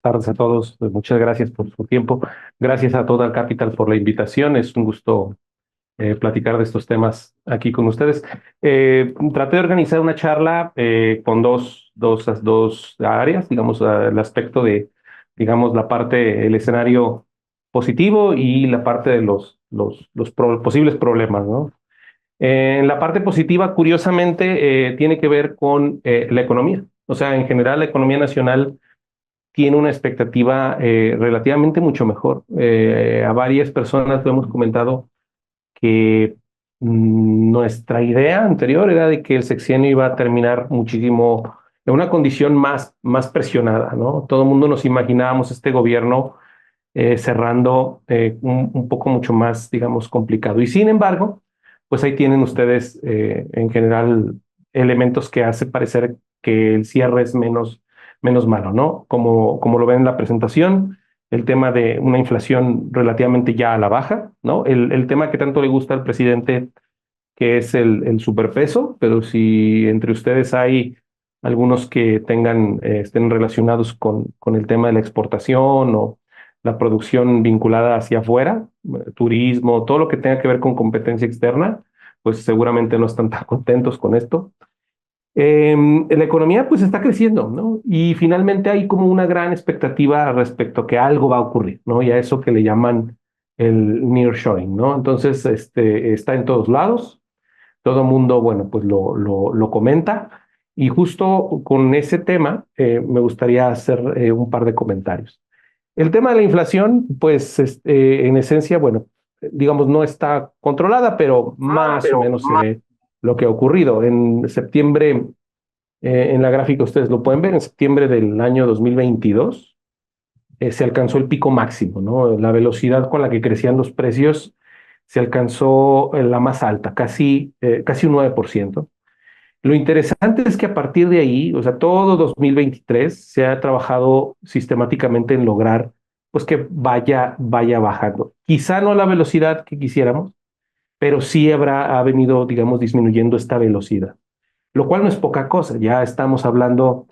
tardes a todos. Muchas gracias por su tiempo. Gracias a Total Capital por la invitación. Es un gusto platicar de estos temas aquí con ustedes. Traté de organizar una charla con dos áreas, digamos, el aspecto de, digamos, la parte, el escenario positivo y la parte de los posibles problemas, ¿no? En la parte positiva, curiosamente, tiene que ver con la economía. O sea, en general, la economía nacional tiene una expectativa relativamente mucho mejor. A varias personas lo hemos comentado que nuestra idea anterior era de que el sexenio iba a terminar muchísimo en una condición más presionada, ¿no? Todo el mundo nos imaginábamos este gobierno cerrando un poco mucho más, digamos, complicado. Y sin embargo, pues ahí tienen ustedes en general elementos que hace parecer que el cierre es menos malo, ¿no? Como lo ven en la presentación, el tema de una inflación relativamente ya a la baja, ¿no? El tema que tanto le gusta al presidente, que es el superpeso, pero si entre ustedes hay algunos que estén relacionados con el tema de la exportación o la producción vinculada hacia afuera, turismo, todo lo que tenga que ver con competencia externa, pues seguramente no están tan contentos con esto. La economía pues está creciendo, ¿no? Y finalmente hay como una gran expectativa respecto a que algo va a ocurrir, ¿no? Y a eso que le llaman el nearshoring, ¿no? Entonces, está en todos lados, todo mundo, bueno, pues lo comenta. Y justo con ese tema me gustaría hacer un par de comentarios. El tema de la inflación, pues en esencia, bueno, digamos, no está controlada, pero más o menos se ve lo que ha ocurrido. En septiembre, en la gráfica ustedes lo pueden ver, en septiembre del año 2022 se alcanzó el pico máximo, ¿no? La velocidad con la que crecían los precios se alcanzó la más alta, casi un 9%. Lo interesante es que a partir de ahí, o sea, todo 2023 se ha trabajado sistemáticamente en lograr, pues que vaya bajando. Quizá no a la velocidad que quisiéramos, pero sí ha venido, digamos, disminuyendo esta velocidad, lo cual no es poca cosa. Ya estamos hablando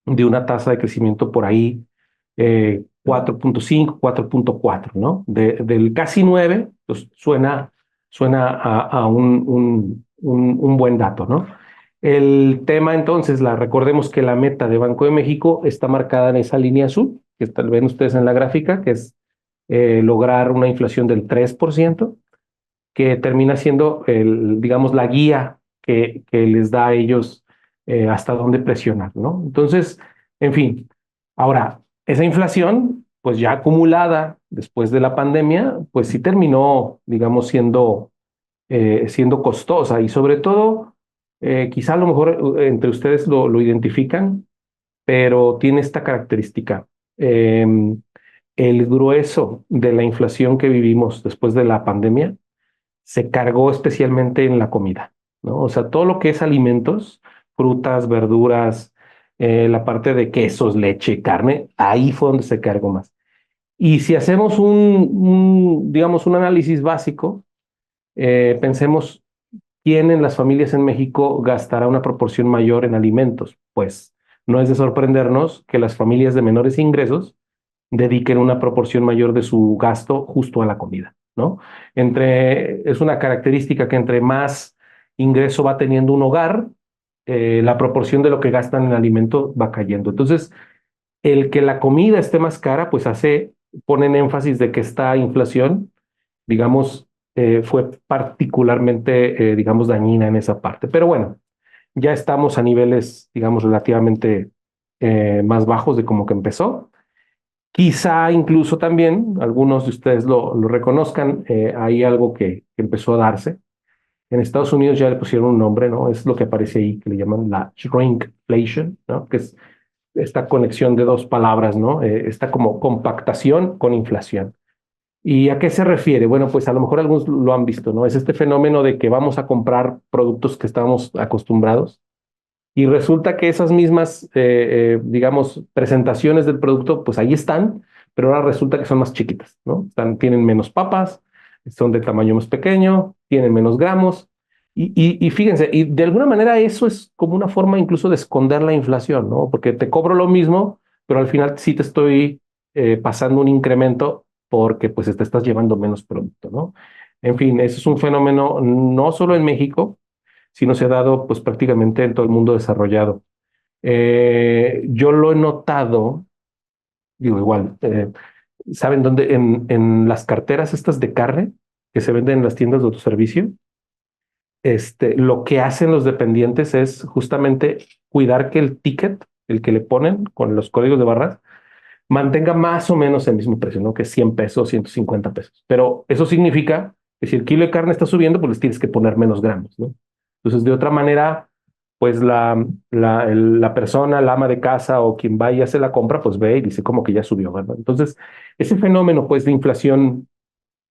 de una tasa de crecimiento por ahí 4.5, 4.4, ¿no? Del casi 9, pues suena a un buen dato, ¿no? El tema entonces, recordemos que la meta de Banco de México está marcada en esa línea azul, que tal ven ustedes en la gráfica, que es lograr una inflación del 3%, que termina siendo, digamos, la guía que les da a ellos hasta dónde presionar, ¿no? Entonces, en fin, ahora, esa inflación, pues ya acumulada después de la pandemia, pues sí terminó, digamos, siendo costosa y sobre todo, quizá a lo mejor entre ustedes lo identifican, pero tiene esta característica. El grueso de la inflación que vivimos después de la pandemia se cargó especialmente en la comida, ¿no? O sea, todo lo que es alimentos, frutas, verduras, la parte de quesos, leche, carne, ahí fue donde se cargó más. Y si hacemos digamos, un análisis básico, pensemos quién en las familias en México gastará una proporción mayor en alimentos. Pues no es de sorprendernos que las familias de menores ingresos dediquen una proporción mayor de su gasto justo a la comida, ¿no? Es una característica que entre más ingreso va teniendo un hogar, la proporción de lo que gastan en alimento va cayendo. Entonces, el que la comida esté más cara, pues ponen énfasis de que esta inflación, digamos, fue particularmente, digamos, dañina en esa parte. Pero bueno, ya estamos a niveles, digamos, relativamente más bajos de como que empezó. Quizá incluso también algunos de ustedes lo reconozcan, hay algo que empezó a darse. En Estados Unidos ya le pusieron un nombre, ¿no? Es lo que aparece ahí, que le llaman la shrinkflation, ¿no? Que es esta conexión de dos palabras, ¿no? Esta como compactación con inflación. ¿Y a qué se refiere? Bueno, pues a lo mejor algunos lo han visto, ¿no? Es este fenómeno de que vamos a comprar productos que estábamos acostumbrados y resulta que esas mismas, digamos, presentaciones del producto, pues ahí están, pero ahora resulta que son más chiquitas, ¿no? Tienen menos papas, son de tamaño más pequeño, tienen menos gramos. Y fíjense, y de alguna manera eso es como una forma incluso de esconder la inflación, ¿no? Porque te cobro lo mismo, pero al final sí te estoy pasando un incremento porque pues te estás llevando menos producto, ¿no? En fin, eso es un fenómeno no solo en México, sino se ha dado pues prácticamente en todo el mundo desarrollado. Yo lo he notado, digo igual, ¿saben dónde? En las carteras estas de carne que se venden en las tiendas de autoservicio, lo que hacen los dependientes es justamente cuidar que el ticket, el que le ponen con los códigos de barras, mantenga más o menos el mismo precio, ¿no? Que 100 pesos, 150 pesos. Pero eso significa que si el kilo de carne está subiendo, pues les tienes que poner menos gramos, ¿no? Entonces, de otra manera, pues la persona, la ama de casa o quien vaya a hacer la compra, pues ve y dice como que ya subió, ¿verdad? Entonces, ese fenómeno, pues, de inflación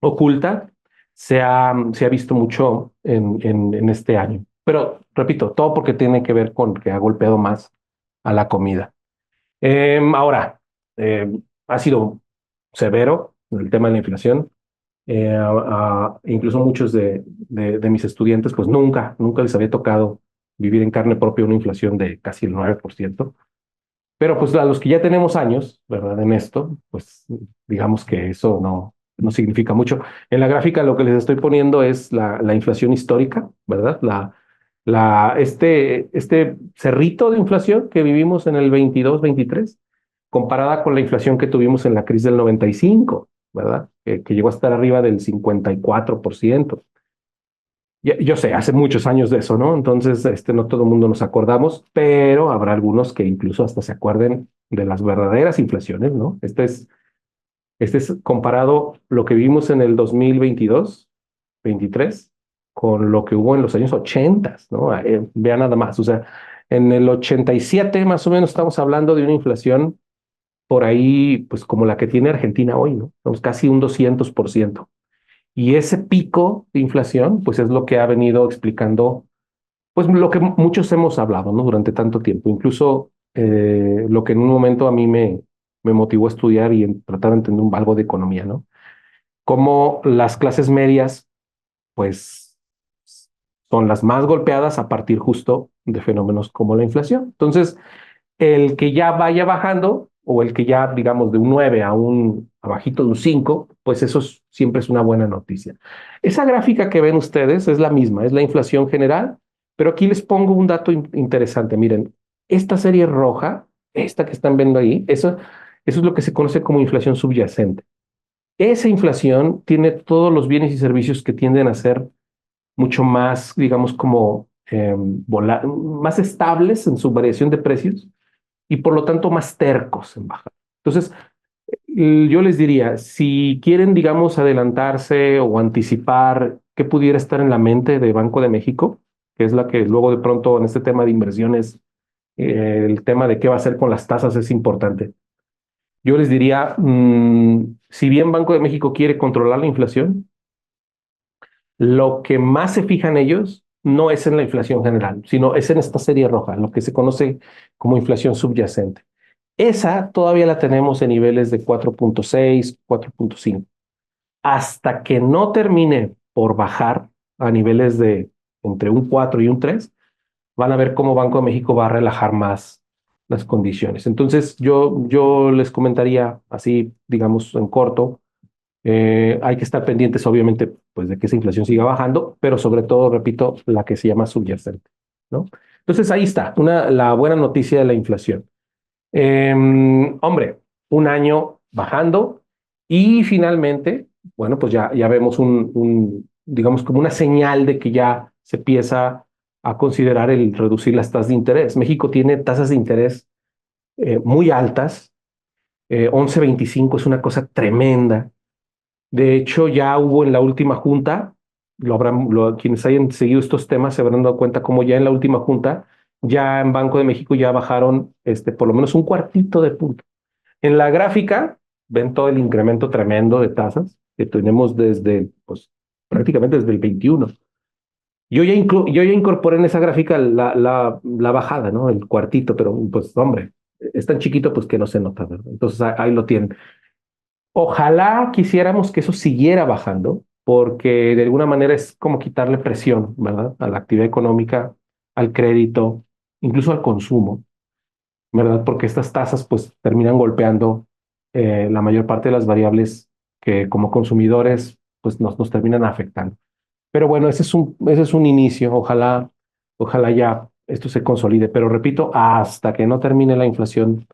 oculta se ha visto mucho en este año. Pero, repito, todo porque tiene que ver con que ha golpeado más a la comida. Ahora, ha sido severo el tema de la inflación. Incluso muchos de mis estudiantes, pues nunca les había tocado vivir en carne propia una inflación de casi el 9%. Pero pues a los que ya tenemos años, ¿verdad? En esto, pues digamos que eso no significa mucho. En la gráfica lo que les estoy poniendo es la inflación histórica, ¿verdad? Este cerrito de inflación que vivimos en el 22-23, comparada con la inflación que tuvimos en la crisis del 95, ¿verdad? Que llegó a estar arriba del 54%. Yo sé, hace muchos años de eso, ¿no? Entonces, no todo el mundo nos acordamos, pero habrá algunos que incluso hasta se acuerden de las verdaderas inflaciones, ¿no? Este es comparado lo que vimos en el 2022, 23, con lo que hubo en los años 80, ¿no? Vean nada más, o sea, en el 87 más o menos estamos hablando de una inflación por ahí, pues como la que tiene Argentina hoy, ¿no? Estamos casi un 200%. Y ese pico de inflación, pues es lo que ha venido explicando, pues lo que muchos hemos hablado, ¿no? Durante tanto tiempo. Incluso lo que en un momento a mí me motivó a estudiar y tratar de entender algo de economía, ¿no? Cómo las clases medias, pues, son las más golpeadas a partir justo de fenómenos como la inflación. Entonces, el que ya vaya bajando o el que ya, digamos, de un 9 a un abajito de un 5, pues siempre es una buena noticia. Esa gráfica que ven ustedes es la misma, es la inflación general, pero aquí les pongo un dato interesante. Miren, esta serie roja, esta que están viendo ahí, eso es lo que se conoce como inflación subyacente. Esa inflación tiene todos los bienes y servicios que tienden a ser mucho más, digamos, como más estables en su variación de precios y por lo tanto más tercos en bajar. Entonces, yo les diría, si quieren, digamos, adelantarse o anticipar qué pudiera estar en la mente de Banco de México, que es la que luego de pronto en este tema de inversiones, el tema de qué va a hacer con las tasas es importante. Yo les diría, si bien Banco de México quiere controlar la inflación, lo que más se fijan ellos no es en la inflación general, sino es en esta serie roja, lo que se conoce como inflación subyacente. Esa todavía la tenemos en niveles de 4.6, 4.5. Hasta que no termine por bajar a niveles de entre un 4 y un 3, van a ver cómo Banco de México va a relajar más las condiciones. Entonces, yo les comentaría así, digamos, en corto, hay que estar pendientes, obviamente, pues de que esa inflación siga bajando, pero sobre todo, repito, la que se llama subyacente, ¿no? Entonces, ahí está, la buena noticia de la inflación. Hombre, un año bajando y finalmente, bueno, pues ya vemos digamos, como una señal de que ya se empieza a considerar el reducir las tasas de interés. México tiene tasas de interés muy altas, 11.25 es una cosa tremenda. De hecho, ya hubo en la última junta, quienes hayan seguido estos temas se habrán dado cuenta como ya en la última junta, ya en Banco de México ya bajaron por lo menos un cuartito de punto. En la gráfica ven todo el incremento tremendo de tasas que tenemos pues, prácticamente desde el 21. Yo ya incorporé en esa gráfica la bajada, ¿no? El cuartito, pero pues hombre, es tan chiquito pues que no se nota, ¿verdad? Entonces ahí lo tienen. Ojalá quisiéramos que eso siguiera bajando, porque de alguna manera es como quitarle presión, ¿verdad? A la actividad económica, al crédito, incluso al consumo. ¿verdad? Porque estas tasas pues terminan golpeando la mayor parte de las variables que como consumidores pues nos terminan afectando. Pero bueno, ese es un inicio. Ojalá ya esto se consolide. Pero repito, hasta que no termine la inflación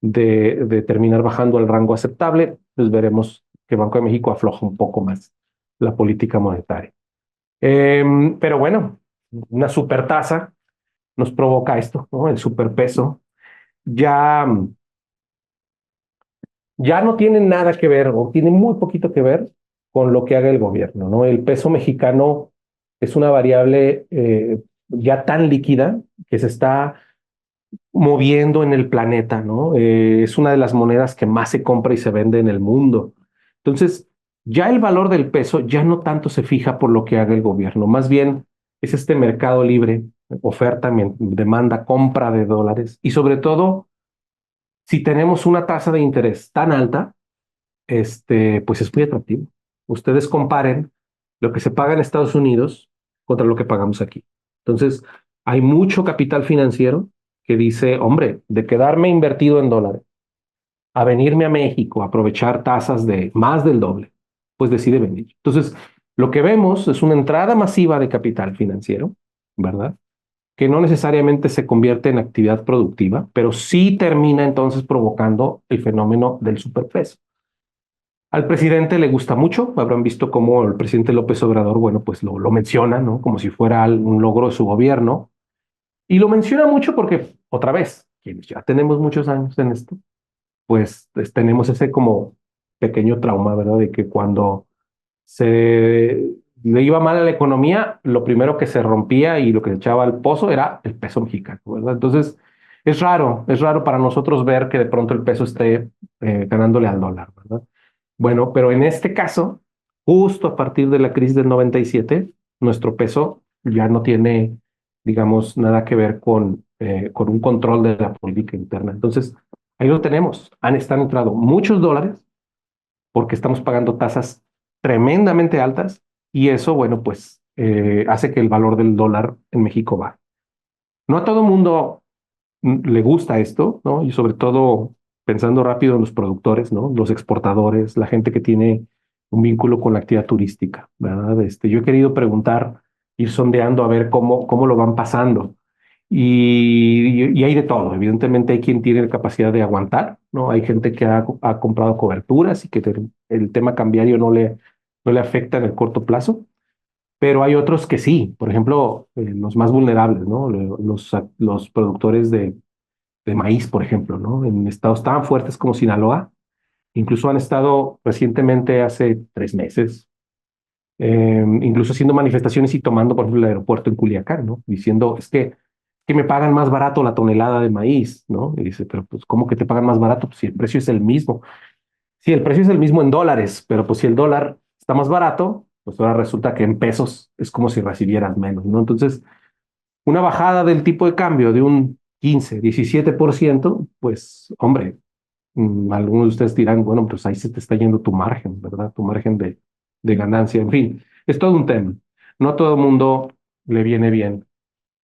de terminar bajando al rango aceptable, pues veremos que Banco de México afloja un poco más la política monetaria. Pero bueno, una supertasa nos provoca esto, ¿no? El superpeso. Ya, ya no tiene nada que ver o tiene muy poquito que ver con lo que haga el gobierno, ¿no? El peso mexicano es una variable ya tan líquida que se está moviendo en el planeta, ¿no? Es una de las monedas que más se compra y se vende en el mundo. Entonces, ya el valor del peso ya no tanto se fija por lo que haga el gobierno, más bien es este mercado libre, oferta, demanda, compra de dólares y sobre todo, si tenemos una tasa de interés tan alta, pues es muy atractivo. Ustedes comparen lo que se paga en Estados Unidos contra lo que pagamos aquí. Entonces, hay mucho capital financiero que dice, hombre, de quedarme invertido en dólares a venirme a México a aprovechar tasas de más del doble, pues decide venir. Entonces, lo que vemos es una entrada masiva de capital financiero, ¿verdad? Que no necesariamente se convierte en actividad productiva, pero sí termina entonces provocando el fenómeno del superpeso. Al presidente le gusta mucho, habrán visto cómo el presidente López Obrador, bueno, pues lo menciona, ¿no? Como si fuera un logro de su gobierno. Y lo menciona mucho porque, otra vez, quienes ya tenemos muchos años en esto, pues tenemos ese como pequeño trauma, ¿verdad? De que cuando se le iba mal a la economía, lo primero que se rompía y lo que se echaba al pozo era el peso mexicano, ¿verdad? Entonces, es raro para nosotros ver que de pronto el peso esté ganándole al dólar, ¿verdad? Bueno, pero en este caso, justo a partir de la crisis del 97, nuestro peso ya no tiene, digamos, nada que ver con un control de la política interna. Entonces, ahí lo tenemos. Están entrando muchos dólares porque estamos pagando tasas tremendamente altas y eso, bueno, pues hace que el valor del dólar en México baje. No a todo mundo le gusta esto, ¿no? Y sobre todo pensando rápido en los productores, ¿no? Los exportadores, la gente que tiene un vínculo con la actividad turística, ¿verdad? Yo he querido preguntar, ir sondeando a ver cómo lo van pasando. Y hay de todo. Evidentemente hay quien tiene la capacidad de aguantar, ¿no? Hay gente que ha comprado coberturas y que el tema cambiario no le afecta en el corto plazo. Pero hay otros que sí, por ejemplo, los más vulnerables, ¿no? Los productores de maíz, por ejemplo, ¿no? En estados tan fuertes como Sinaloa, incluso han estado recientemente, hace 3 meses, incluso haciendo manifestaciones y tomando, por ejemplo, el aeropuerto en Culiacán, ¿no? Diciendo, que me pagan más barato la tonelada de maíz, ¿no? Y dice, pero pues, ¿cómo que te pagan más barato? Pues si el precio es el mismo. Sí, el precio es el mismo en dólares, pero pues si el dólar está más barato, pues ahora resulta que en pesos es como si recibieras menos, ¿no? Entonces, una bajada del tipo de cambio de un 15, 17%, pues, hombre, algunos de ustedes dirán, bueno, pues ahí se te está yendo tu margen, ¿verdad? Tu margen de ganancia, en fin, es todo un tema. No a todo el mundo le viene bien.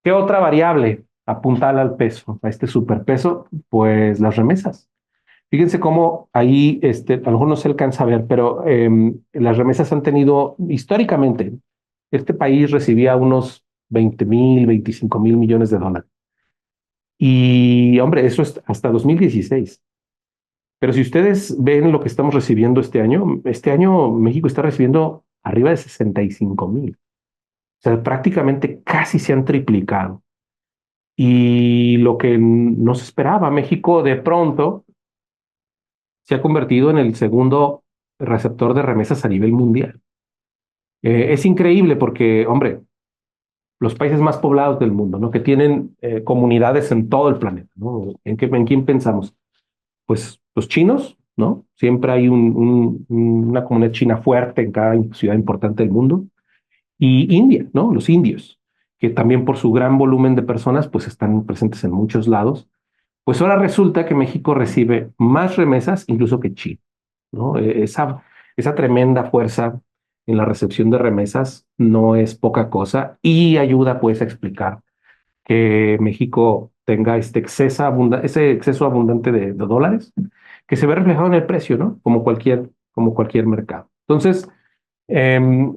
¿Qué otra variable apuntala al peso, a este superpeso? Pues las remesas. Fíjense cómo ahí, a lo mejor no se alcanza a ver, pero las remesas han tenido, históricamente, este país recibía unos 20,000, 25,000 millones de dólares. Y, hombre, eso es hasta 2016. Pero si ustedes ven lo que estamos recibiendo este año México está recibiendo arriba de 65,000. O sea, prácticamente casi se han triplicado. Y lo que no se esperaba, México de pronto se ha convertido en el segundo receptor de remesas a nivel mundial. Es increíble porque, hombre, los países más poblados del mundo, ¿no? Que tienen comunidades en todo el planeta, ¿no? ¿En quién pensamos? Pues los chinos, ¿no? Siempre hay una comunidad china fuerte en cada ciudad importante del mundo. Y India, ¿no? Los indios, que también por su gran volumen de personas, pues están presentes en muchos lados. Pues ahora resulta que México recibe más remesas incluso que China, ¿no? Esa tremenda fuerza en la recepción de remesas no es poca cosa y ayuda pues a explicar que México tenga ese exceso abundante de dólares que se ve reflejado en el precio, ¿no? Como cualquier mercado. Entonces, em,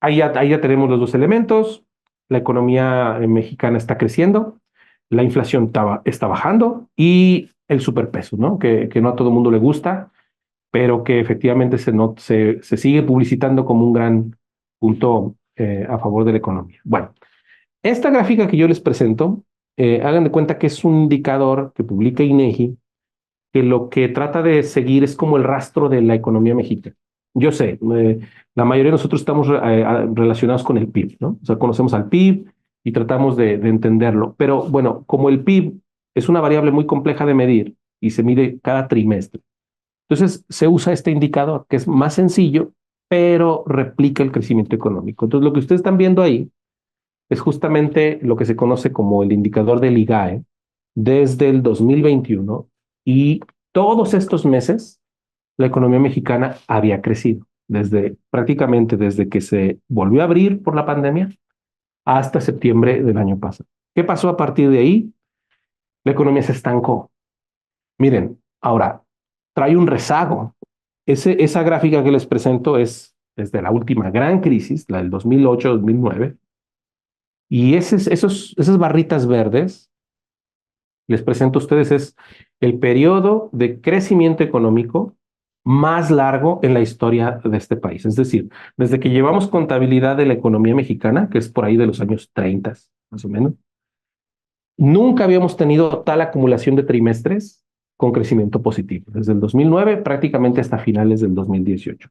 ahí ya tenemos los dos elementos. La economía mexicana está creciendo, la inflación está bajando y el superpeso, ¿no? Que no a todo el mundo le gusta, pero que efectivamente se sigue publicitando como un gran punto a favor de la economía. Bueno, esta gráfica que yo les presento, hagan de cuenta que es un indicador que publica INEGI, que lo que trata de seguir es como el rastro de la economía mexicana. Yo sé, la mayoría de nosotros estamos relacionados con el PIB, ¿no? O sea, conocemos al PIB y tratamos de entenderlo, pero bueno, como el PIB es una variable muy compleja de medir y se mide cada trimestre, entonces se usa este indicador que es más sencillo, pero replica el crecimiento económico. Entonces lo que ustedes están viendo ahí es justamente lo que se conoce como el indicador del IGAE desde el 2021 y todos estos meses la economía mexicana había crecido prácticamente desde que se volvió a abrir por la pandemia hasta septiembre del año pasado. ¿Qué pasó a partir de ahí? La economía se estancó. Miren, ahora trae un rezago. Esa gráfica que les presento es desde la última gran crisis, la del 2008-2009, y esas barritas verdes, les presento a ustedes, es el periodo de crecimiento económico más largo en la historia de este país. Es decir, desde que llevamos contabilidad de la economía mexicana, que es por ahí de los años 30, más o menos, nunca habíamos tenido tal acumulación de trimestres con crecimiento positivo. Desde el 2009 prácticamente hasta finales del 2018.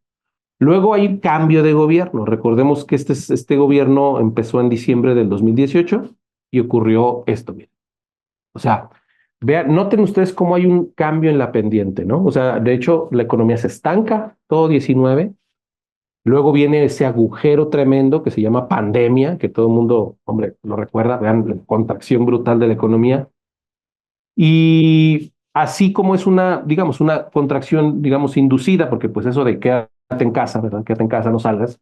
Luego hay cambio de gobierno. Recordemos que este gobierno empezó en diciembre del 2018 y ocurrió esto. Bien. O sea, vean, noten ustedes cómo hay un cambio en la pendiente, ¿no? O sea, de hecho, la economía se estanca, todo 19. Luego viene ese agujero tremendo que se llama pandemia, que todo el mundo, hombre, lo recuerda, vean la contracción brutal de la economía. Y así como es digamos, una contracción, digamos, inducida, porque pues eso de quédate en casa, ¿verdad? Quédate en casa, no salgas,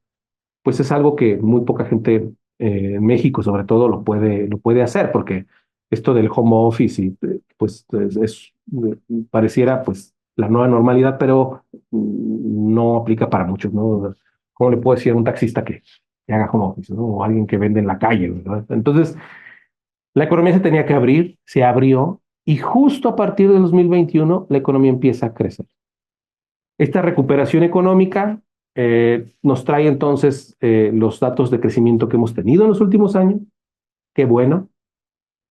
pues es algo que muy poca gente en México, sobre todo, lo puede hacer, porque esto del home office y pues pareciera pues la nueva normalidad, pero no aplica para muchos, ¿no? ¿Cómo le puedo decir a un taxista que haga home office, ¿no? O alguien que vende en la calle, ¿verdad? Entonces, la economía se tenía que abrir, se abrió, y justo a partir de 2021 la economía empieza a crecer. Esta recuperación económica nos trae entonces los datos de crecimiento que hemos tenido en los últimos años. Qué bueno,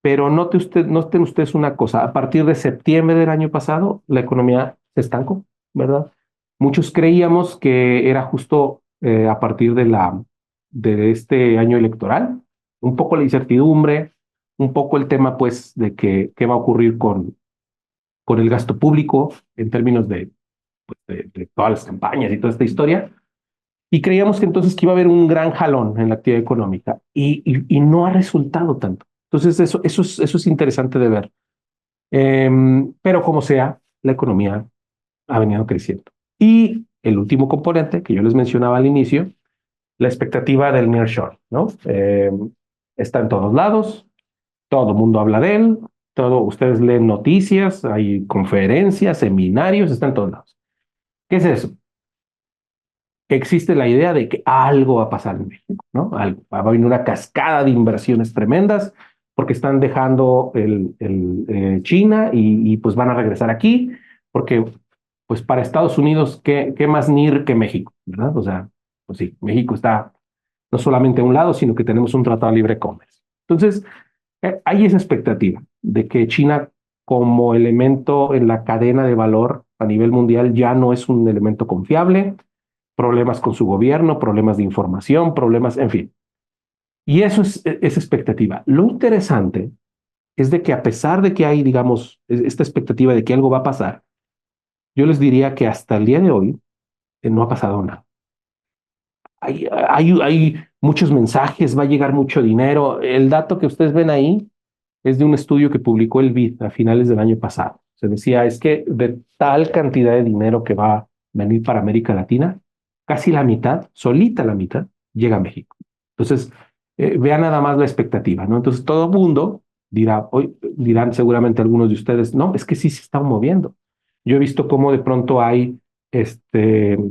pero noten ustedes una cosa, a partir de septiembre del año pasado la economía se estancó, ¿verdad? Muchos creíamos que era justo a partir de este año electoral, un poco la incertidumbre, un poco el tema pues de qué va a ocurrir con el gasto público en términos de todas las campañas y toda esta historia. Y creíamos que entonces que iba a haber un gran jalón en la actividad económica y no ha resultado tanto. Entonces eso es interesante de ver. Pero como sea, la economía ha venido creciendo. Y el último componente que yo les mencionaba al inicio, la expectativa del nearshore, ¿no? Está en todos lados, todo el mundo habla de él, ustedes leen noticias, hay conferencias, seminarios, está en todos lados. ¿Qué es eso? Existe la idea de que algo va a pasar en México, ¿no? Va a venir una cascada de inversiones tremendas porque están dejando China pues van a regresar aquí porque pues para Estados Unidos, ¿qué más NIR que México, ¿verdad? O sea, pues sí, México está no solamente a un lado, sino que tenemos un tratado de libre comercio. Entonces, hay esa expectativa de que China como elemento en la cadena de valor a nivel mundial ya no es un elemento confiable, problemas con su gobierno, problemas de información, problemas, en fin. Y eso es expectativa. Lo interesante es de que a pesar de que hay, digamos, esta expectativa de que algo va a pasar, yo les diría que hasta el día de hoy no ha pasado nada. Hay muchos mensajes, va a llegar mucho dinero. El dato que ustedes ven ahí es de un estudio que publicó el BID a finales del año pasado. Se decía, es que de tal cantidad de dinero que va a venir para América Latina, casi la mitad, solita la mitad, llega a México. Entonces, vean nada más la expectativa, ¿no? Entonces, todo el mundo dirán seguramente algunos de ustedes, no, es que sí se están moviendo. Yo he visto cómo de pronto hay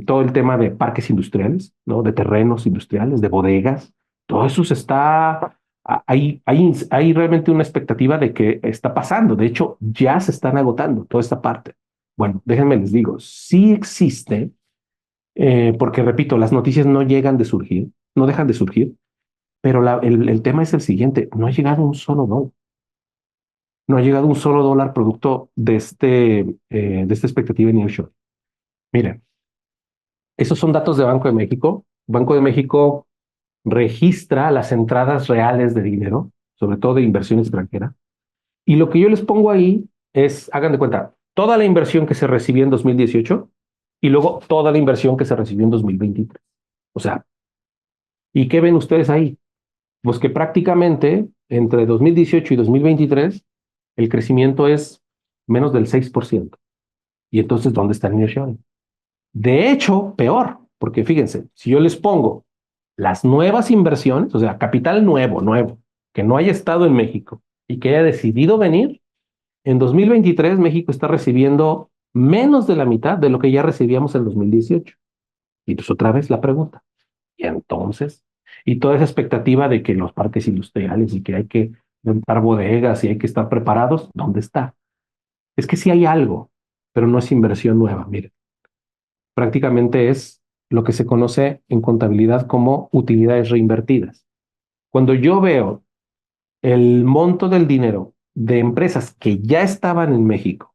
todo el tema de parques industriales, ¿no? De terrenos industriales, de bodegas, todo eso se está, hay realmente una expectativa de que está pasando. De hecho, ya se están agotando toda esta parte. Bueno, déjenme les digo, sí existe, porque repito, las noticias no llegan de surgir, no dejan de surgir, pero el tema es el siguiente, no ha llegado un solo dólar, no ha llegado un solo dólar producto de esta expectativa en nearshoring. Miren, esos son datos de Banco de México. Banco de México registra las entradas reales de dinero, sobre todo de inversión extranjera. Y lo que yo les pongo ahí es, hagan de cuenta, toda la inversión que se recibió en 2018 y luego toda la inversión que se recibió en 2023. O sea, ¿y qué ven ustedes ahí? Pues que prácticamente entre 2018 y 2023 el crecimiento es menos del 6%. Y entonces, ¿dónde está el nearshoring? De hecho, peor, porque fíjense, si yo les pongo las nuevas inversiones, o sea, capital nuevo, que no haya estado en México y que haya decidido venir, en 2023 México está recibiendo menos de la mitad de lo que ya recibíamos en 2018. Y entonces otra vez la pregunta, ¿y entonces? Y toda esa expectativa de que los parques industriales y que hay que montar bodegas y hay que estar preparados, ¿dónde está? Es que sí hay algo, pero no es inversión nueva, miren. Prácticamente es lo que se conoce en contabilidad como utilidades reinvertidas. Cuando yo veo el monto del dinero de empresas que ya estaban en México,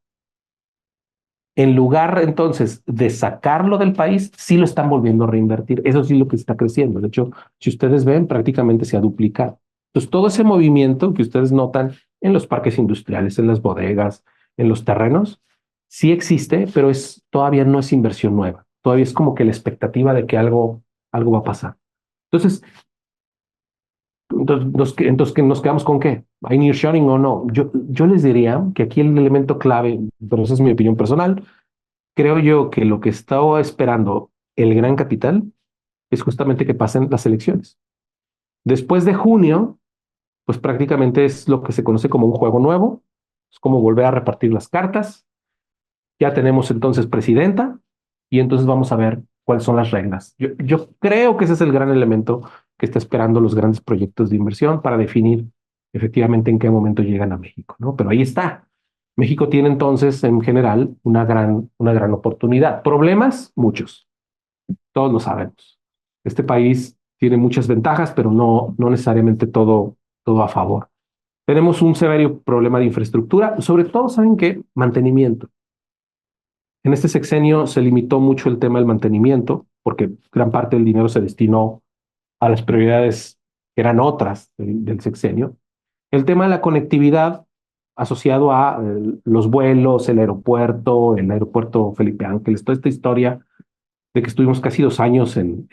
en lugar entonces de sacarlo del país, sí lo están volviendo a reinvertir. Eso sí es lo que está creciendo. De hecho, si ustedes ven, prácticamente se ha duplicado. Entonces, todo ese movimiento que ustedes notan en los parques industriales, en las bodegas, en los terrenos, sí existe, pero todavía no es inversión nueva. Todavía es como que la expectativa de que algo va a pasar. Entonces, entonces, ¿que nos quedamos con qué? ¿Hay nearshoring o no? Yo les diría que aquí el elemento clave, pero esa es mi opinión personal, creo yo que lo que estaba esperando el gran capital es justamente que pasen las elecciones. Después de junio, pues prácticamente es lo que se conoce como un juego nuevo, es como volver a repartir las cartas. Ya tenemos entonces presidenta y entonces vamos a ver cuáles son las reglas. Yo creo que ese es el gran elemento que está esperando los grandes proyectos de inversión para definir efectivamente en qué momento llegan a México, ¿no? Pero ahí está. México tiene entonces en general una gran oportunidad. Problemas, muchos, todos lo sabemos. Este país tiene muchas ventajas, pero no necesariamente todo a favor. Tenemos un severo problema de infraestructura, sobre todo, ¿saben qué? Mantenimiento. En este sexenio se limitó mucho el tema del mantenimiento, porque gran parte del dinero se destinó a las prioridades que eran otras del sexenio. El tema de la conectividad asociado a los vuelos, el aeropuerto Felipe Ángeles, toda esta historia de que estuvimos casi 2 años en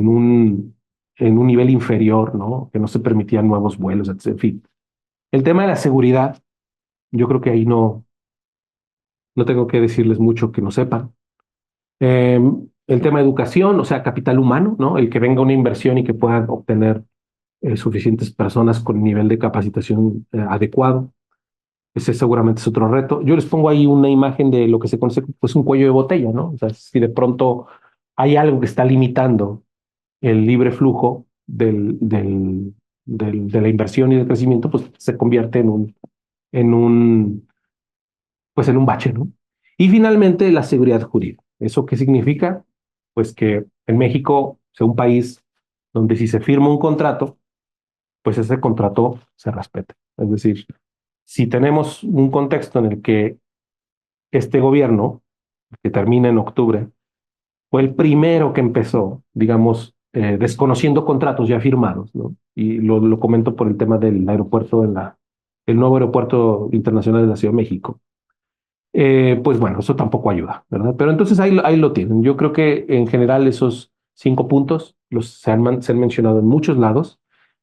un nivel inferior, ¿no? Que no se permitían nuevos vuelos, etc. En fin. El tema de la seguridad, yo creo que ahí no tengo que decirles mucho que no sepan. El tema de educación, o sea, capital humano, ¿no? El que venga una inversión y que puedan obtener suficientes personas con nivel de capacitación adecuado. Ese seguramente es otro reto. Yo les pongo ahí una imagen de lo que se conoce pues un cuello de botella, ¿no? O sea, si de pronto hay algo que está limitando el libre flujo de la inversión y del crecimiento, pues se convierte en un, pues en un bache, ¿no? Y finalmente, la seguridad jurídica. ¿Eso qué significa? Pues que en México sea un país donde si se firma un contrato, pues ese contrato se respete. Es decir, si tenemos un contexto en el que este gobierno, que termina en octubre, fue el primero que empezó, digamos, desconociendo contratos ya firmados, ¿no? Y lo comento por el tema del aeropuerto, el nuevo aeropuerto internacional de la Ciudad de México. Pues bueno, eso tampoco ayuda, ¿verdad? Pero entonces ahí lo tienen. Yo creo que en general esos 5 puntos se han mencionado en muchos lados.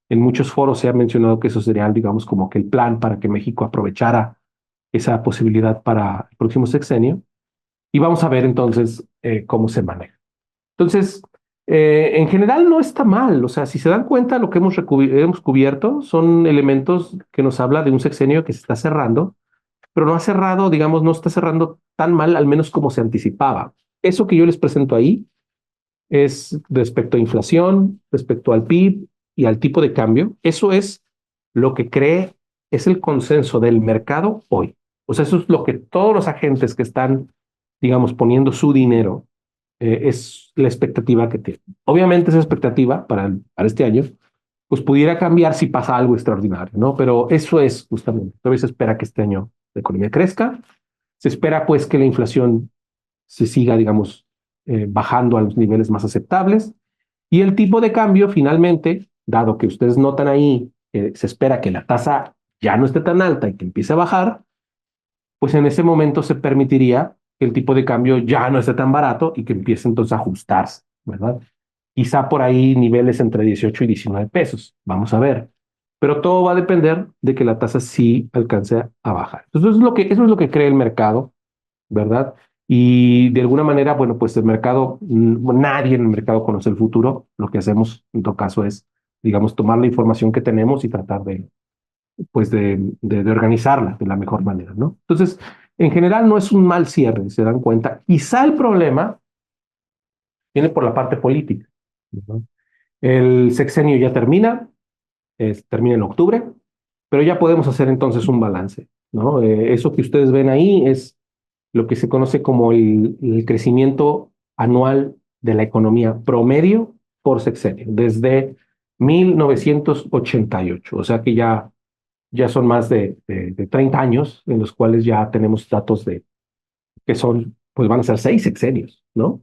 En muchos foros se ha mencionado que eso sería, digamos, como que el plan para que México aprovechara esa posibilidad para el próximo sexenio. Y vamos a ver entonces cómo se maneja. Entonces, En general no está mal, o sea, si se dan cuenta, lo que hemos cubierto son elementos que nos habla de un sexenio que se está cerrando, pero no ha cerrado, digamos, no está cerrando tan mal, al menos como se anticipaba. Eso que yo les presento ahí es respecto a inflación, respecto al PIB y al tipo de cambio. Eso es lo que cree, es el consenso del mercado hoy. O sea, eso es lo que todos los agentes que están, digamos, poniendo su dinero, es la expectativa que tienen. Obviamente esa expectativa para este año, pues pudiera cambiar si pasa algo extraordinario, ¿no? Pero eso es justamente, todavía se espera que este año la economía crezca, se espera pues que la inflación se siga, digamos, bajando a los niveles más aceptables. Y el tipo de cambio, finalmente, dado que ustedes notan ahí que se espera que la tasa ya no esté tan alta y que empiece a bajar, pues en ese momento se permitiría que el tipo de cambio ya no esté tan barato y que empiece entonces a ajustarse, ¿verdad? Quizá por ahí niveles entre 18 y 19 pesos, vamos a ver. Pero todo va a depender de que la tasa sí alcance a bajar. Entonces, eso es lo que cree el mercado, ¿verdad? Y de alguna manera, bueno, pues el mercado, nadie en el mercado conoce el futuro. Lo que hacemos en todo caso es, digamos, tomar la información que tenemos y tratar pues de organizarla de la mejor manera, ¿no? Entonces, en general no es un mal cierre, se dan cuenta. Quizá el problema viene por la parte política, ¿no? El sexenio ya termina, termina en octubre, pero ya podemos hacer entonces un balance, ¿no? Eso que ustedes ven ahí es lo que se conoce como el crecimiento anual de la economía promedio por sexenio, desde 1988, o sea que ya son más de 30 años en los cuales ya tenemos datos de que son, pues van a ser 6 sexenios, ¿no?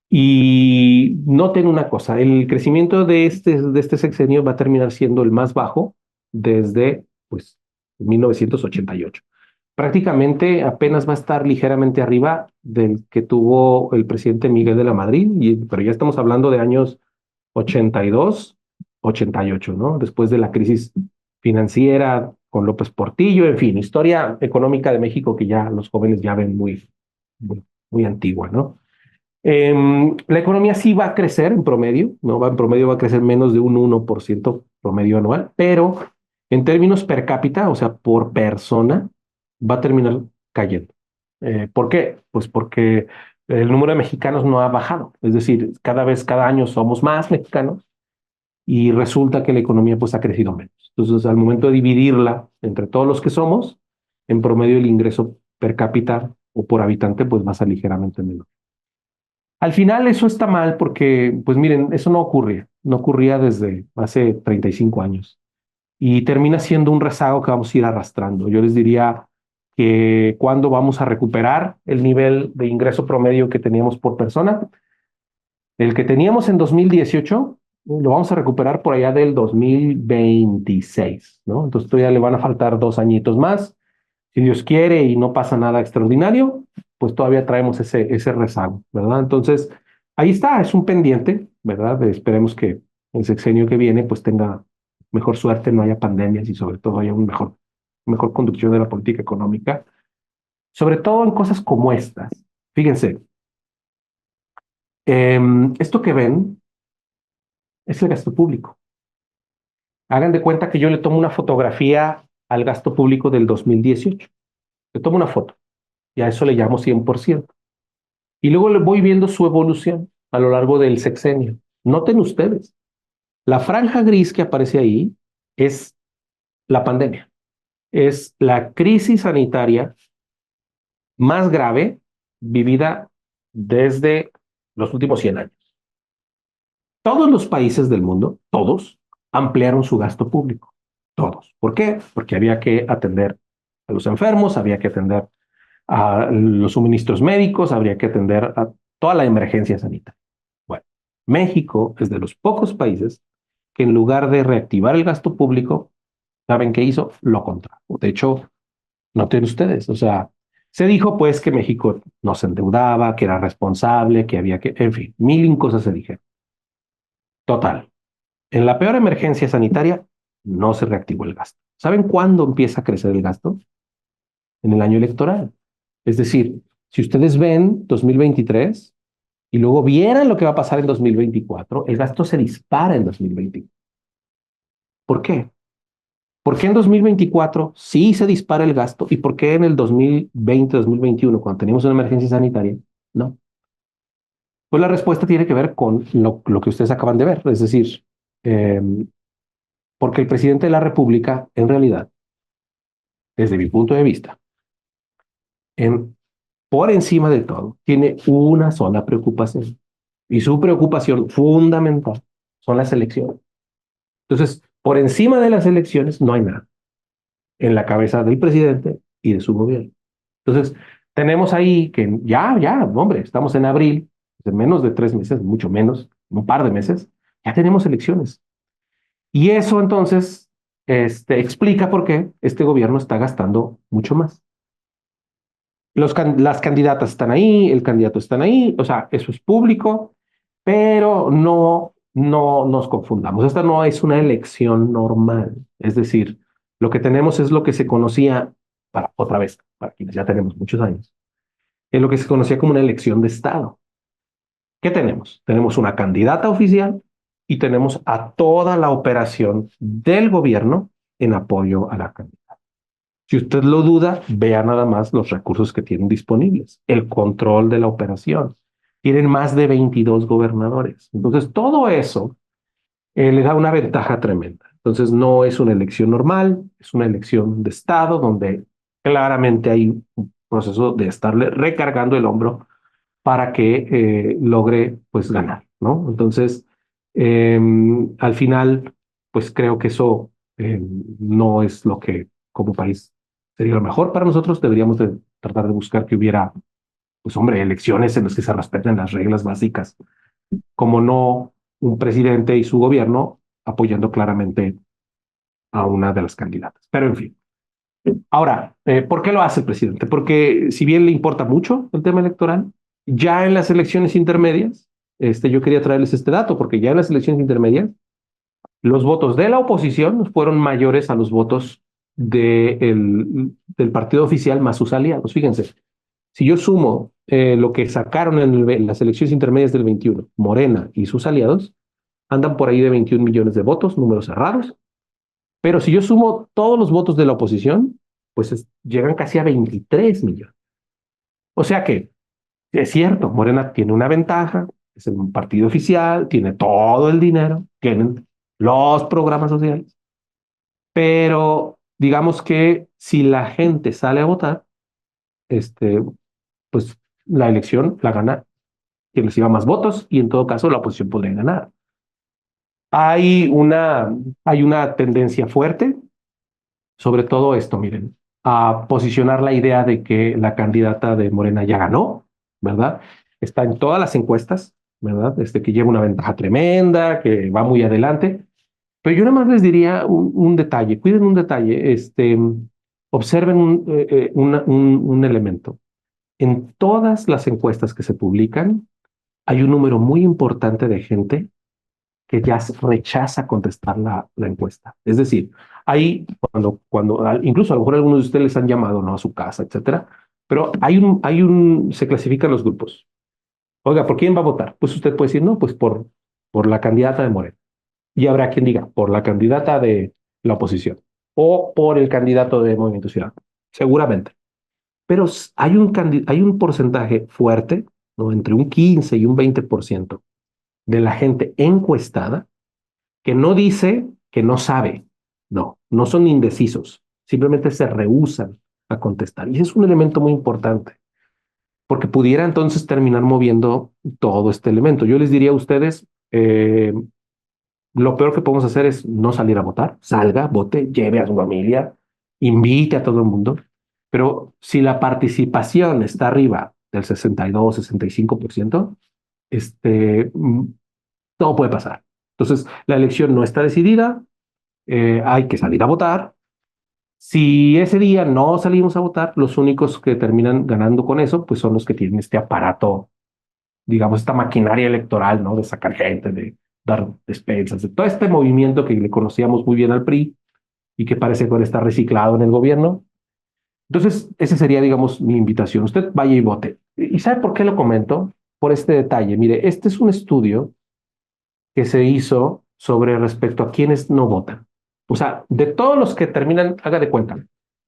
Y noten una cosa, el crecimiento de este sexenio va a terminar siendo el más bajo desde, pues, 1988. Prácticamente apenas va a estar ligeramente arriba del que tuvo el presidente Miguel de la Madrid, pero ya estamos hablando de años 82, 88, ¿no? Después de la crisis financiera con López Portillo, en fin, historia económica de México que ya los jóvenes ya ven muy antigua, ¿no? La economía sí va a crecer en promedio, ¿no? En promedio va a crecer menos de un 1% promedio anual, pero en términos per cápita, o sea, por persona, va a terminar cayendo. ¿Por qué? Pues porque el número de mexicanos no ha bajado. Es decir, cada año somos más mexicanos y resulta que la economía pues ha crecido menos. Entonces, al momento de dividirla entre todos los que somos, en promedio el ingreso per cápita o por habitante pues va a ser ligeramente menor. Al final eso está mal porque, pues miren, eso no ocurría desde hace 35 años y termina siendo un rezago que vamos a ir arrastrando. Yo les diría que cuando vamos a recuperar el nivel de ingreso promedio que teníamos por persona, el que teníamos en 2018 lo vamos a recuperar por allá del 2026, ¿no? Entonces todavía le van a faltar 2 añitos más. Si Dios quiere y no pasa nada extraordinario, pues todavía traemos ese rezago, ¿verdad? Entonces, ahí está, es un pendiente, ¿verdad? Esperemos que el sexenio que viene pues tenga mejor suerte, no haya pandemias y sobre todo haya mejor conducción de la política económica, sobre todo en cosas como estas. Fíjense, esto que ven es el gasto público. Hagan de cuenta que yo le tomo una fotografía al gasto público del 2018. Le tomo una foto y a eso le llamo 100%. Y luego le voy viendo su evolución a lo largo del sexenio. Noten ustedes, la franja gris que aparece ahí es la pandemia, es la crisis sanitaria más grave vivida desde los últimos 100 años. Todos los países del mundo, todos, ampliaron su gasto público. Todos. ¿Por qué? Porque había que atender a los enfermos, había que atender a los suministros médicos, habría que atender a toda la emergencia sanitaria. Bueno, México es de los pocos países que en lugar de reactivar el gasto público, ¿saben qué hizo? Lo contrario. De hecho, noten ustedes, o sea, se dijo pues que México no se endeudaba, que era responsable, que había que, en fin, mil y un cosas se dijeron. Total, en la peor emergencia sanitaria no se reactivó el gasto. ¿Saben cuándo empieza a crecer el gasto? En el año electoral. Es decir, si ustedes ven 2023, y luego vieran lo que va a pasar en 2024, el gasto se dispara en 2024. ¿Por qué? ¿Por qué en 2024 sí se dispara el gasto y por qué en el 2020, 2021, cuando tenemos una emergencia sanitaria, no? Pues la respuesta tiene que ver con lo que ustedes acaban de ver, es decir, eh, porque el presidente de la República, en realidad, desde mi punto de vista, en, por encima de todo, tiene una sola preocupación y su preocupación fundamental son las elecciones. Entonces, por encima de las elecciones no hay nada en la cabeza del presidente y de su gobierno. Entonces, tenemos ahí que hombre, estamos en abril, de menos de 3 meses, mucho menos, un par de meses, ya tenemos elecciones. Y eso entonces explica por qué este gobierno está gastando mucho más. Las candidatas están ahí, el candidato están ahí, o sea, eso es público, pero no nos confundamos. Esta no es una elección normal. Es decir, lo que tenemos es lo que se conocía, otra vez, para quienes ya tenemos muchos años, es lo que se conocía como una elección de Estado. ¿Qué tenemos? Tenemos una candidata oficial y tenemos a toda la operación del gobierno en apoyo a la candidata. Si usted lo duda, vea nada más los recursos que tienen disponibles, el control de la operación. Tienen más de 22 gobernadores. Entonces, todo eso le da una ventaja tremenda. Entonces, no es una elección normal, es una elección de Estado donde claramente hay un proceso de estarle recargando el hombro para que logre pues ganar, ¿no? Entonces, eh, al final, pues creo que eso no es lo que como país sería lo mejor para nosotros. Deberíamos de tratar de buscar que hubiera, pues hombre, elecciones en las que se respeten las reglas básicas, como no un presidente y su gobierno apoyando claramente a una de las candidatas. Pero en fin. Ahora, ¿por qué lo hace el presidente? Porque si bien le importa mucho el tema electoral, ya en las elecciones intermedias, yo quería traerles este dato, porque ya en las elecciones intermedias, los votos de la oposición fueron mayores a los votos del partido oficial más sus aliados. Fíjense, si yo sumo lo que sacaron en las elecciones intermedias del 21, Morena y sus aliados, andan por ahí de 21 millones de votos, números cerrados, pero si yo sumo todos los votos de la oposición, pues llegan casi a 23 millones. O sea que es cierto, Morena tiene una ventaja, es un partido oficial, tiene todo el dinero, tienen los programas sociales, pero digamos que si la gente sale a votar, este, pues la elección la gana quien reciba más votos y en todo caso la oposición podría ganar. Hay una tendencia fuerte sobre todo esto, miren, a posicionar la idea de que la candidata de Morena ya ganó, ¿verdad? Está en todas las encuestas, ¿verdad? Que lleva una ventaja tremenda, que va muy adelante. Pero yo nada más les diría un detalle, cuiden un detalle, observen un elemento. En todas las encuestas que se publican, hay un número muy importante de gente que ya rechaza contestar la encuesta. Es decir, ahí incluso a lo mejor algunos de ustedes les han llamado, ¿no? A su casa, etcétera, pero se clasifican los grupos. Oiga, ¿por quién va a votar? Pues usted puede decir, no, pues por la candidata de Morena. Y habrá quien diga, por la candidata de la oposición o por el candidato de Movimiento Ciudadano. Seguramente. Pero hay un porcentaje fuerte, ¿no? Entre un 15 y un 20% de la gente encuestada que no dice que no sabe, no son indecisos, simplemente se rehúsan a contestar. Y ese es un elemento muy importante, porque pudiera entonces terminar moviendo todo este elemento. Yo les diría a ustedes, lo peor que podemos hacer es no salir a votar, salga, vote, lleve a su familia, invite a todo el mundo, pero si la participación está arriba del 62, 65%, este, todo puede pasar. Entonces, la elección no está decidida, hay que salir a votar. Si ese día no salimos a votar, los únicos que terminan ganando con eso, pues son los que tienen este aparato, digamos, esta maquinaria electoral, ¿no? De sacar gente, de dar despensas, de todo este movimiento que le conocíamos muy bien al PRI y que parece que está reciclado en el gobierno. Entonces, esa sería, digamos, mi invitación. Usted vaya y vote. ¿Y sabe por qué lo comento? por este detalle. Mire, este es un estudio que se hizo sobre respecto a quienes no votan. O sea, de todos los que terminan, haga de cuenta,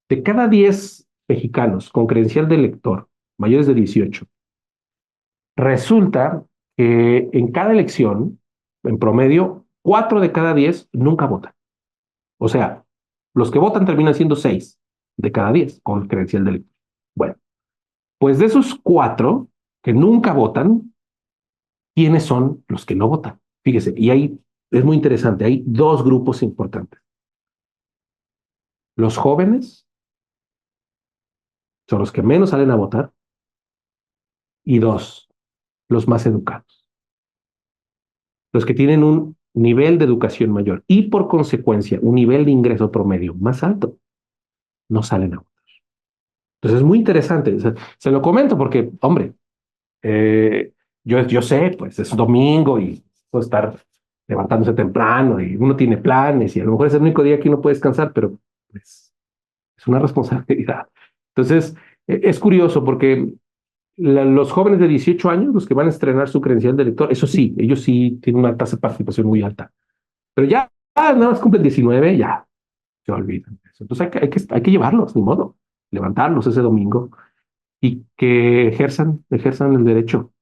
de cada 10 mexicanos con credencial de elector mayores de 18, resulta que en cada elección, en promedio, 4 de cada 10 nunca votan. O sea, los que votan terminan siendo 6 de cada 10 con credencial de elector. Bueno, pues de esos 4 que nunca votan, ¿quiénes son los que no votan? Fíjese, y ahí es muy interesante, hay dos grupos importantes. Los jóvenes son los que menos salen a votar y dos, los más educados, los que tienen un nivel de educación mayor y por consecuencia un nivel de ingreso promedio más alto, no salen a votar. Entonces es muy interesante, se lo comento porque, hombre, eh, yo sé, pues es domingo y puedo estar levantándose temprano y uno tiene planes y a lo mejor es el único día que uno puede descansar, pero pues es una responsabilidad. Entonces, es curioso porque los jóvenes de 18 años, los que van a estrenar su credencial de elector, eso sí, ellos sí tienen una tasa de participación muy alta. Pero ya, nada más cumplen 19, ya se olvidan. Entonces hay que llevarlos, ni modo, levantarlos ese domingo y que ejerzan el derecho.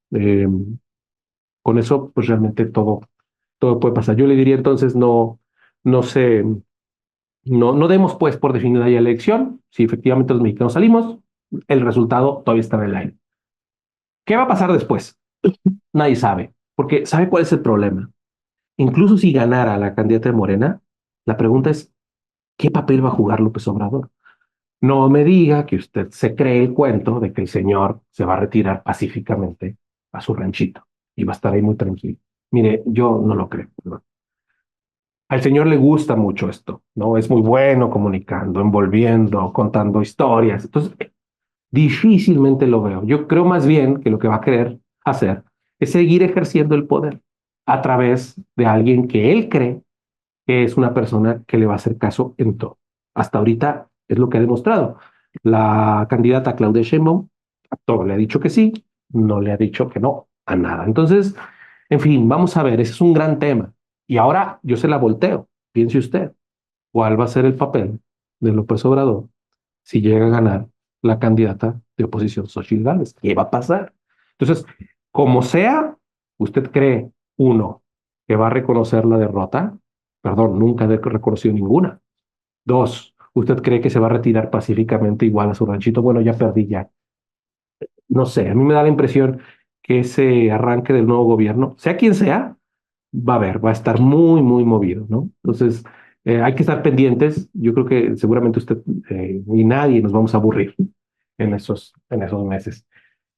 Con eso, pues realmente todo puede pasar. Yo le diría entonces, no se, no demos pues por definida ya la elección. Si efectivamente los mexicanos salimos, el resultado todavía está en el aire. ¿Qué va a pasar después? Nadie sabe, porque ¿sabe cuál es el problema? Incluso si ganara la candidata de Morena, la pregunta es, ¿qué papel va a jugar López Obrador? No me diga que usted se cree el cuento de que el señor se va a retirar pacíficamente a su ranchito y va a estar ahí muy tranquilo. Mire, yo no lo creo, ¿no? Al señor le gusta mucho esto, ¿no? Es muy bueno comunicando, envolviendo, contando historias. Entonces, difícilmente lo veo. Yo creo más bien que lo que va a querer hacer es seguir ejerciendo el poder a través de alguien que él cree que es una persona que le va a hacer caso en todo. Hasta ahorita es lo que ha demostrado. La candidata Claudia Sheinbaum a todo le ha dicho que sí, no le ha dicho que no a nada. Entonces, en fin, vamos a ver, ese es un gran tema. Y ahora yo se la volteo. Piense usted, ¿cuál va a ser el papel de López Obrador si llega a ganar la candidata de oposición, Xochitl Gálvez? ¿Qué va a pasar? Entonces, como sea, ¿usted cree, uno, que va a reconocer la derrota? Perdón, nunca he reconocido ninguna. Dos, ¿usted cree que se va a retirar pacíficamente igual a su ranchito? Bueno, ya perdí ya. No sé, a mí me da la impresión que ese arranque del nuevo gobierno, sea quien sea, va a haber, va a estar muy, muy movido, ¿no? Entonces, hay que estar pendientes. Yo creo que seguramente usted y nadie nos vamos a aburrir en esos meses.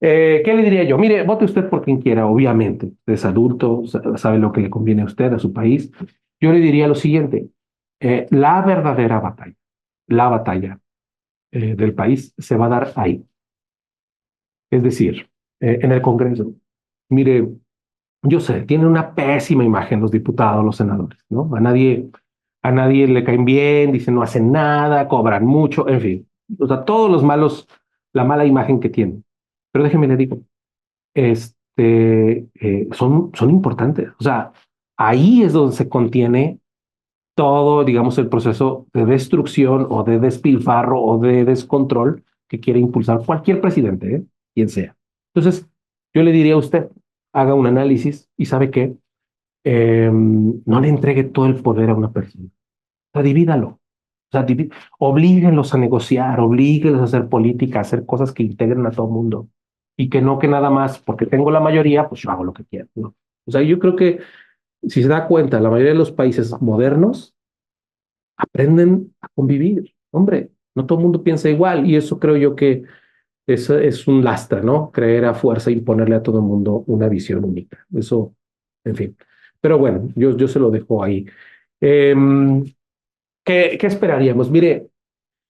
¿Qué le diría yo? Mire, vote usted por quien quiera, obviamente. Es adulto, sabe lo que le conviene a usted, a su país. Yo le diría lo siguiente, la verdadera batalla, la batalla del país se va a dar ahí. Es decir, en el Congreso. Mire, yo sé, tienen una pésima imagen los diputados, los senadores, ¿no? A nadie le caen bien, dicen no hacen nada, cobran mucho, en fin. O sea, todos los malos, la mala imagen que tienen. Pero déjeme le digo, son importantes. O sea, ahí es donde se contiene todo, digamos, el proceso de destrucción o de despilfarro o de descontrol que quiere impulsar cualquier presidente, quien sea. Entonces, yo le diría a usted, haga un análisis y sabe qué, no le entregue todo el poder a una persona. O sea, divídalo. O sea, oblíguenlos a negociar, oblíguenlos a hacer política, a hacer cosas que integren a todo el mundo. Y que nada más, porque tengo la mayoría, pues yo hago lo que quiero, ¿no? O sea, yo creo que si se da cuenta, la mayoría de los países modernos aprenden a convivir. Hombre, no todo el mundo piensa igual y eso creo yo que eso es un lastre, ¿no? Creer a fuerza, imponerle a todo el mundo una visión única. Eso, en fin. Pero bueno, yo se lo dejo ahí. Eh, ¿Qué esperaríamos? Mire,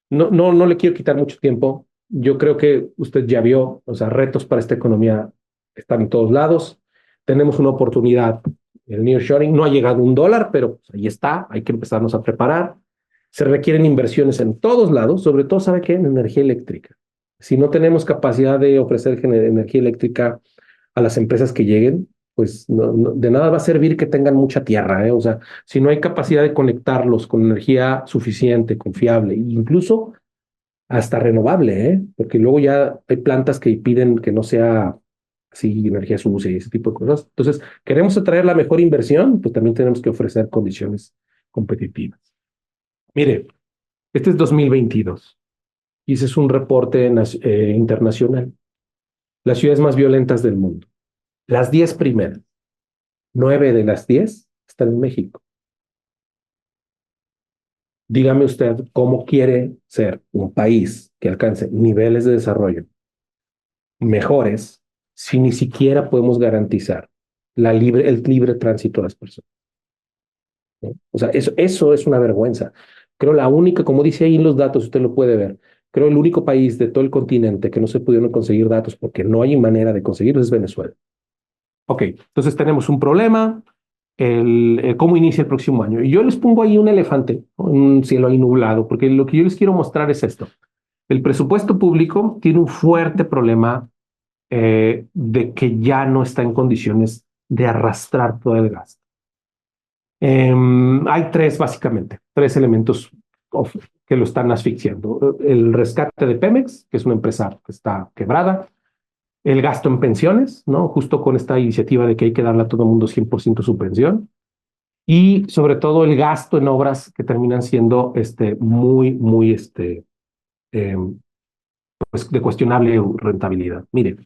no le quiero quitar mucho tiempo. Yo creo que usted ya vio, o sea, retos para esta economía están en todos lados. Tenemos una oportunidad. El nearshoring no ha llegado a $1, pero pues, ahí está. Hay que empezarnos a preparar. Se requieren inversiones en todos lados, sobre todo, ¿sabe qué? En energía eléctrica. Si no tenemos capacidad de ofrecer energía eléctrica a las empresas que lleguen, pues de nada va a servir que tengan mucha tierra, ¿eh? O sea, si no hay capacidad de conectarlos con energía suficiente, confiable, e incluso hasta renovable, ¿eh? Porque luego ya hay plantas que piden que no sea así energía sucia y ese tipo de cosas. Entonces, queremos atraer la mejor inversión, pues también tenemos que ofrecer condiciones competitivas. Mire, este es 2022 y ese es un reporte internacional. Las ciudades más violentas del mundo. Las 10 primeras, 9 de las 10 están en México. Dígame usted cómo quiere ser un país que alcance niveles de desarrollo mejores si ni siquiera podemos garantizar el libre tránsito de las personas, ¿no? O sea, eso es una vergüenza. Creo la única, como dice ahí en los datos, usted lo puede ver, creo el único país de todo el continente que no se pudieron conseguir datos porque no hay manera de conseguirlos es Venezuela. Ok, entonces tenemos un problema, cómo inicia el próximo año. Y yo les pongo ahí un elefante, ¿no? Un cielo ahí nublado, porque lo que yo les quiero mostrar es esto. El presupuesto público tiene un fuerte problema de que ya no está en condiciones de arrastrar todo el gasto. Hay básicamente, tres elementos que lo están asfixiando. El rescate de Pemex, que es una empresa que está quebrada. El gasto en pensiones, ¿no? Justo con esta iniciativa de que hay que darle a todo el mundo 100% su pensión. Y sobre todo el gasto en obras que terminan siendo muy, eh, pues de cuestionable rentabilidad. Mire,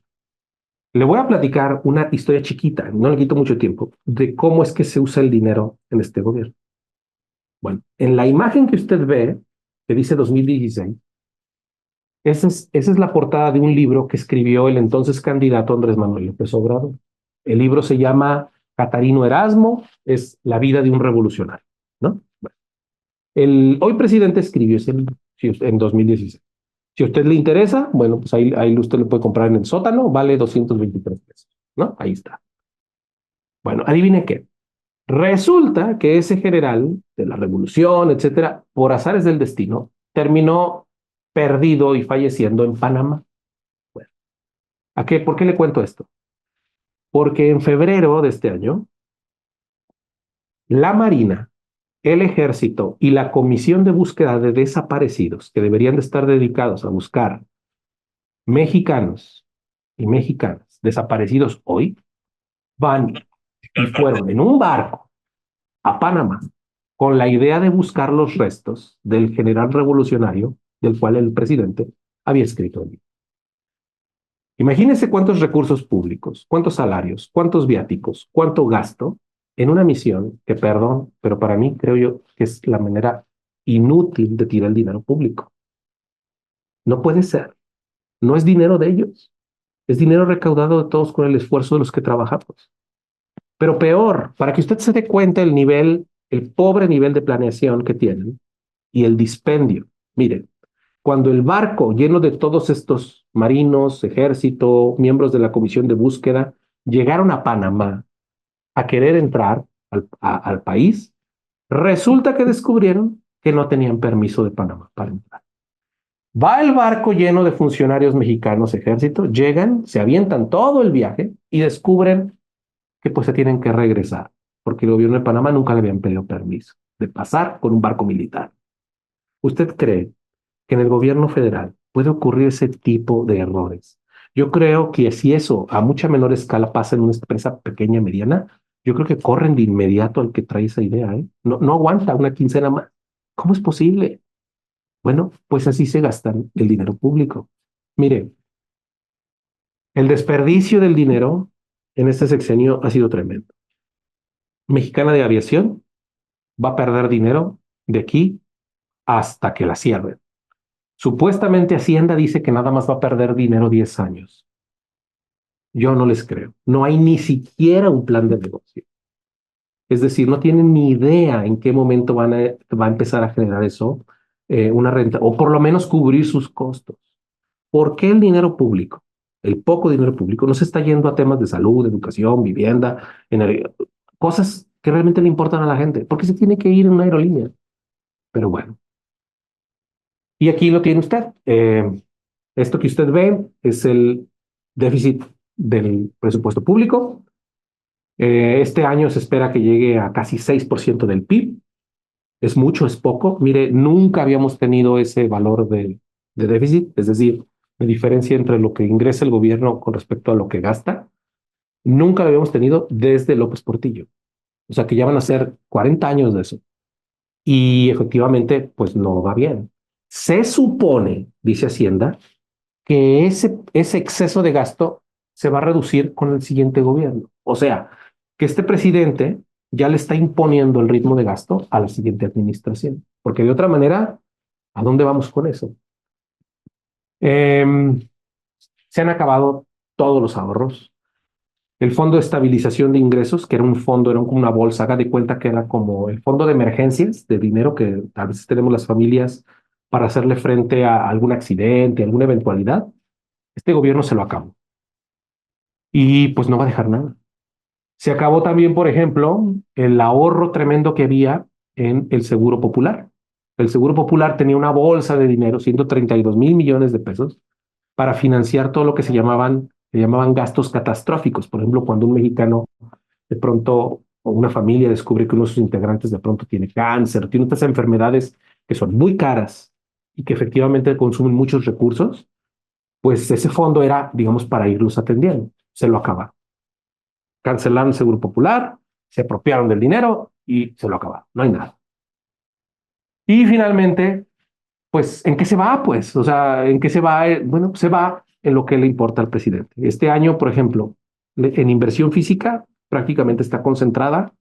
le voy a platicar una historia chiquita, no le quito mucho tiempo, de cómo es que se usa el dinero en este gobierno. Bueno, en la imagen que usted ve, que dice 2016, esa es la portada de un libro que escribió el entonces candidato Andrés Manuel López Obrador. El libro se llama Catarino Erasmo, es la vida de un revolucionario, ¿no? Bueno, el hoy presidente escribió ese libro en 2016. Si a usted le interesa, bueno, pues ahí usted lo puede comprar en el sótano, vale 223 pesos, ¿no? Ahí está. Bueno, adivine qué. Resulta que ese general de la revolución, etcétera, por azares del destino, terminó perdido y falleciendo en Panamá. Bueno, ¿por qué le cuento esto? Porque en febrero de este año, la Marina, el Ejército y la Comisión de Búsqueda de Desaparecidos, que deberían de estar dedicados a buscar mexicanos y mexicanas desaparecidos hoy, van y fueron en un barco a Panamá con la idea de buscar los restos del general revolucionario del cual el presidente había escrito el libro. Imagínense cuántos recursos públicos, cuántos salarios, cuántos viáticos, cuánto gasto en una misión que, perdón, pero para mí creo yo que es la manera inútil de tirar el dinero público. No puede ser. No es dinero de ellos. Es dinero recaudado de todos con el esfuerzo de los que trabajamos. Pero peor, para que usted se dé cuenta el nivel, el pobre nivel de planeación que tienen y el dispendio. Miren, cuando el barco lleno de todos estos marinos, ejército, miembros de la comisión de búsqueda, llegaron a Panamá a querer entrar al país, resulta que descubrieron que no tenían permiso de Panamá para entrar. Va el barco lleno de funcionarios mexicanos, ejército, llegan, se avientan todo el viaje y descubren que pues se tienen que regresar, porque el gobierno de Panamá nunca le habían pedido permiso de pasar con un barco militar. ¿Usted cree que en el gobierno federal puede ocurrir ese tipo de errores? Yo creo que si eso a mucha menor escala pasa en una empresa pequeña, mediana, yo creo que corren de inmediato al que trae esa idea, ¿eh? No aguanta una quincena más. ¿Cómo es posible? Bueno, pues así se gastan el dinero público. Mire, el desperdicio del dinero en este sexenio ha sido tremendo. Mexicana de Aviación va a perder dinero de aquí hasta que la cierren. Supuestamente Hacienda dice que nada más va a perder dinero 10 años. Yo no les creo. No hay ni siquiera un plan de negocio. Es decir, no tienen ni idea en qué momento va a empezar a generar eso, una renta, o por lo menos cubrir sus costos. ¿Por qué el dinero público, el poco dinero público, no se está yendo a temas de salud, educación, vivienda, energía, cosas que realmente le importan a la gente? ¿Por qué se tiene que ir en una aerolínea? Pero bueno, y aquí lo tiene usted. Esto que usted ve es el déficit del presupuesto público. Este año se espera que llegue a casi 6% del PIB. ¿Es mucho, es poco? Mire, nunca habíamos tenido ese valor de déficit, es decir, de diferencia entre lo que ingresa el gobierno con respecto a lo que gasta. Nunca lo habíamos tenido desde López Portillo. O sea que ya van a ser 40 años de eso. Y efectivamente, pues no va bien. Se supone, dice Hacienda, que ese exceso de gasto se va a reducir con el siguiente gobierno. O sea, que este presidente ya le está imponiendo el ritmo de gasto a la siguiente administración. Porque de otra manera, ¿a dónde vamos con eso? Eh, Se han acabado todos los ahorros. El Fondo de Estabilización de Ingresos, que era un fondo, era como una bolsa, haga de cuenta que era como el fondo de emergencias de dinero que a veces tenemos las familias para hacerle frente a algún accidente, alguna eventualidad. Este gobierno se lo acabó y pues no va a dejar nada. Se acabó también, por ejemplo, el ahorro tremendo que había en el Seguro Popular. El Seguro Popular tenía una bolsa de dinero, 132,000 millones de pesos, para financiar todo lo que se llamaban gastos catastróficos. Por ejemplo, cuando un mexicano de pronto o una familia descubre que uno de sus integrantes de pronto tiene cáncer, tiene otras enfermedades que son muy caras y que efectivamente consumen muchos recursos, pues ese fondo era, digamos, para irlos atendiendo. Se lo acabaron. Cancelaron el Seguro Popular, se apropiaron del dinero y se lo acabaron. No hay nada. Y finalmente, pues, ¿en qué se va? Pues, o sea, ¿en qué se va? Bueno, se va en lo que le importa al presidente. Este año, por ejemplo, en inversión física prácticamente está concentrada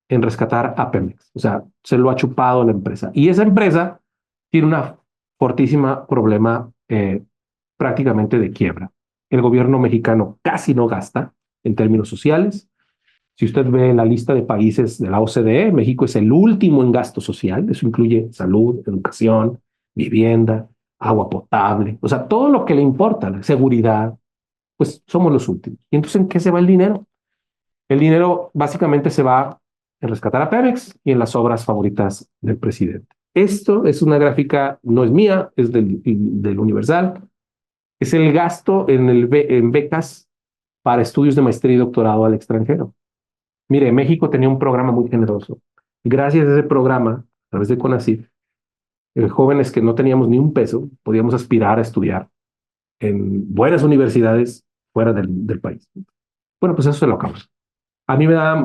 en rescatar a Pemex. O sea, se lo ha chupado la empresa. Y esa empresa tiene una fortísima problema prácticamente de quiebra. El gobierno mexicano casi no gasta en términos sociales. Si usted ve la lista de países de la OCDE, México es el último en gasto social. Eso incluye salud, educación, vivienda, agua potable, o sea, todo lo que le importa, la seguridad, pues somos los últimos. ¿Y entonces en qué se va el dinero? El dinero básicamente se va en rescatar a Pemex y en las obras favoritas del presidente. Esto es una gráfica, no es mía, es del Universal. Es el gasto en becas para estudios de maestría y doctorado al extranjero. Mire, México tenía un programa muy generoso. Gracias a ese programa, a través de CONACYT, jóvenes que no teníamos ni un peso, podíamos aspirar a estudiar en buenas universidades fuera del país. Bueno, pues eso se lo acabó. A mí me da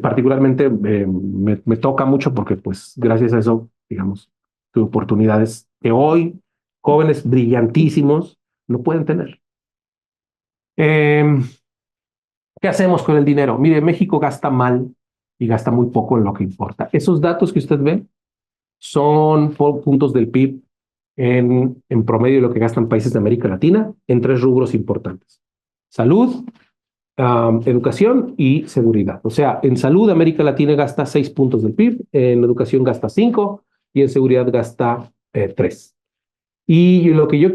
particularmente, me toca mucho porque pues gracias a eso, digamos, tuve oportunidades que hoy jóvenes brillantísimos no pueden tener. Eh, ¿Qué hacemos con el dinero? Mire, México gasta mal y gasta muy poco en lo que importa. Esos datos que usted ve son puntos del PIB en promedio de lo que gastan países de América Latina en tres rubros importantes: salud, educación y seguridad. O sea, en salud América Latina gasta 6 puntos del PIB, en educación gasta 5 y en seguridad gasta 3. Y lo que yo quiero